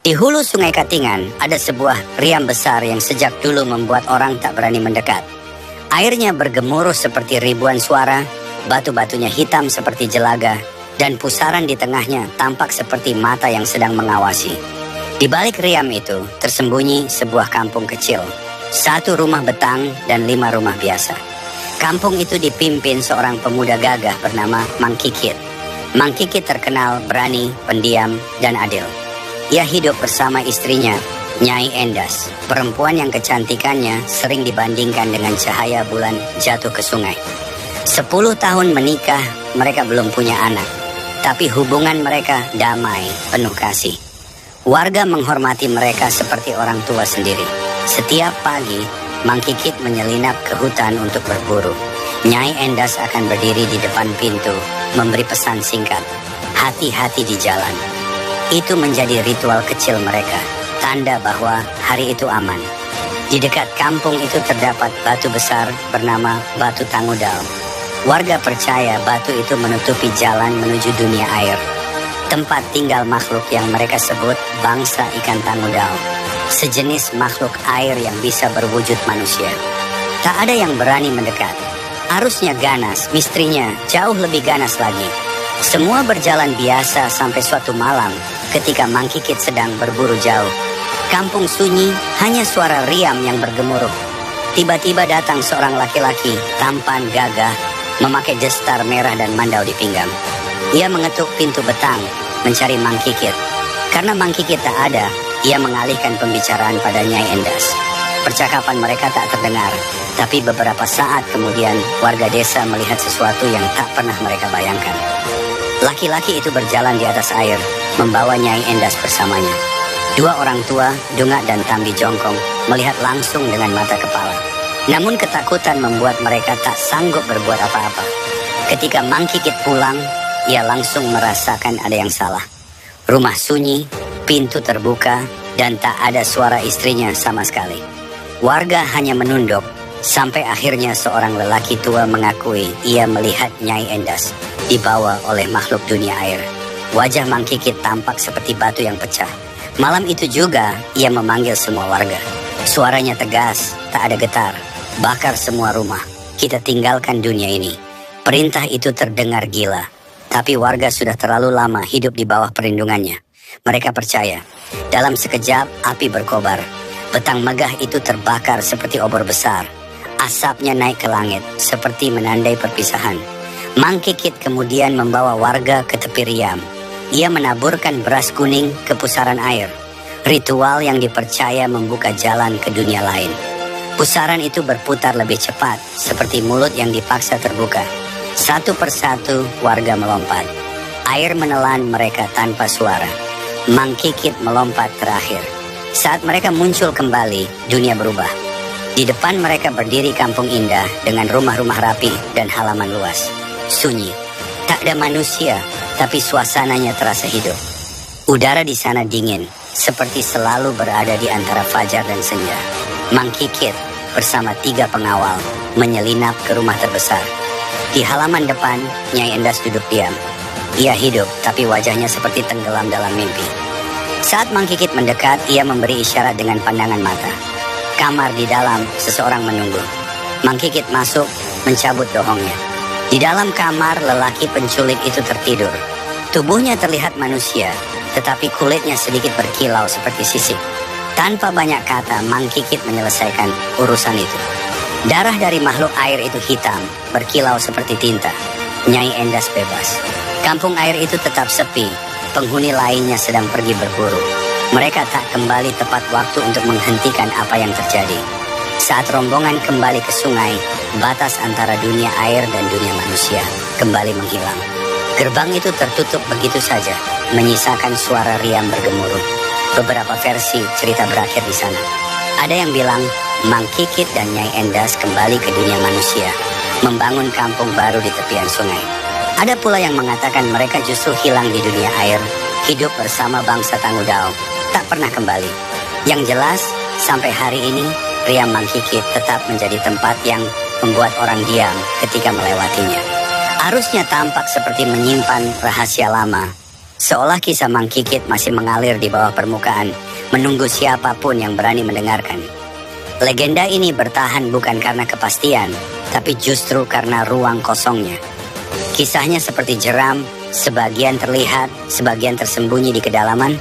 Di hulu Sungai Katingan ada sebuah riam besar yang sejak dulu membuat orang tak berani mendekat. Airnya bergemuruh seperti ribuan suara, batu-batunya hitam seperti jelaga, dan pusaran di tengahnya tampak seperti mata yang sedang mengawasi. Di balik riam itu tersembunyi sebuah kampung kecil, 1 rumah betang dan 5 rumah biasa. Kampung itu dipimpin seorang pemuda gagah bernama Mang Kikit. Mang Kikit terkenal berani, pendiam, dan adil. Ia hidup bersama istrinya, Nyai Endas, perempuan yang kecantikannya sering dibandingkan dengan cahaya bulan jatuh ke sungai. 10 tahun menikah, mereka belum punya anak, tapi hubungan mereka damai, penuh kasih. Warga menghormati mereka seperti orang tua sendiri. Setiap pagi, Mang Kikit menyelinap ke hutan untuk berburu. Nyai Endas akan berdiri di depan pintu, memberi pesan singkat, hati-hati di jalan. Itu menjadi ritual kecil mereka, tanda bahwa hari itu aman. Di dekat kampung itu terdapat batu besar bernama Batu Tangudal. Warga percaya batu itu menutupi jalan menuju dunia air, tempat tinggal makhluk yang mereka sebut bangsa ikan tangudal, sejenis makhluk air yang bisa berwujud manusia. Tak ada yang berani mendekat. Arusnya ganas, misterinya jauh lebih ganas lagi. Semua berjalan biasa sampai suatu malam ketika Mang Kikit sedang berburu jauh. Kampung sunyi, hanya suara riam yang bergemuruh. Tiba-tiba datang seorang laki-laki, tampan gagah, memakai jestar merah dan mandau di pinggang. Ia mengetuk pintu betang, mencari Mang Kikit. Karena Mang Kikit tak ada, ia mengalihkan pembicaraan pada Nyai Endas. Percakapan mereka tak terdengar, tapi beberapa saat kemudian warga desa melihat sesuatu yang tak pernah mereka bayangkan. Laki-laki itu berjalan di atas air, membawa Nyai Endas bersamanya. 2 orang tua, Dungak dan Tambi jongkong, melihat langsung dengan mata kepala. Namun ketakutan membuat mereka tak sanggup berbuat apa-apa. Ketika Mang Kikit pulang, ia langsung merasakan ada yang salah. Rumah sunyi, pintu terbuka, dan tak ada suara istrinya sama sekali. Warga hanya menunduk, sampai akhirnya seorang lelaki tua mengakui ia melihat Nyai Endas dibawa oleh makhluk dunia air. Wajah Mang Kikit tampak seperti batu yang pecah. Malam itu juga ia memanggil semua warga. Suaranya tegas, tak ada getar. Bakar semua rumah. Kita tinggalkan dunia ini. Perintah itu terdengar gila, tapi warga sudah terlalu lama hidup di bawah perlindungannya. Mereka percaya. Dalam sekejap api berkobar. Betang megah itu terbakar seperti obor besar. Asapnya naik ke langit seperti menandai perpisahan. Mang Kikit kemudian membawa warga ke tepi riam. Ia menaburkan beras kuning ke pusaran air. Ritual yang dipercaya membuka jalan ke dunia lain. Pusaran itu berputar lebih cepat, seperti mulut yang dipaksa terbuka. Satu persatu warga melompat. Air menelan mereka tanpa suara. Mang Kikit melompat terakhir. Saat mereka muncul kembali, dunia berubah. Di depan mereka berdiri kampung indah dengan rumah-rumah rapi dan halaman luas. Sunyi, tak ada manusia, tapi suasananya terasa hidup. Udara di sana dingin, seperti selalu berada di antara fajar dan senja. Mang Kikit bersama 3 pengawal menyelinap ke rumah terbesar. Di halaman depan, Nyai Endas duduk diam. Ia hidup, tapi wajahnya seperti tenggelam dalam mimpi. Saat Mang Kikit mendekat, ia memberi isyarat dengan pandangan mata. Kamar di dalam, seseorang menunggu. Mang Kikit masuk, mencabut dohongnya. Di dalam kamar, lelaki penculik itu tertidur. Tubuhnya terlihat manusia, tetapi kulitnya sedikit berkilau seperti sisik. Tanpa banyak kata, Mang Kikit menyelesaikan urusan itu. Darah dari makhluk air itu hitam, berkilau seperti tinta. Nyai Endas bebas. Kampung air itu tetap sepi. Penghuni lainnya sedang pergi berburu. Mereka tak kembali tepat waktu untuk menghentikan apa yang terjadi. Saat rombongan kembali ke sungai, batas antara dunia air dan dunia manusia kembali menghilang. Gerbang itu tertutup begitu saja, menyisakan suara riam bergemuruh. Beberapa versi cerita berakhir di sana. Ada yang bilang Mang Kikit dan Nyai Endas kembali ke dunia manusia, membangun kampung baru di tepian sungai. Ada pula yang mengatakan mereka justru hilang di dunia air, hidup bersama bangsa Tangudal, tak pernah kembali. Yang jelas, sampai hari ini, riam Mang Kikit tetap menjadi tempat yang membuat orang diam ketika melewatinya. Arusnya tampak seperti menyimpan rahasia lama, Seolah kisah Mang Kikit masih mengalir di bawah permukaan, menunggu siapapun yang berani mendengarkan. Legenda ini bertahan bukan karena kepastian, tapi justru karena ruang kosongnya. Kisahnya seperti jeram, sebagian terlihat, sebagian tersembunyi di kedalaman,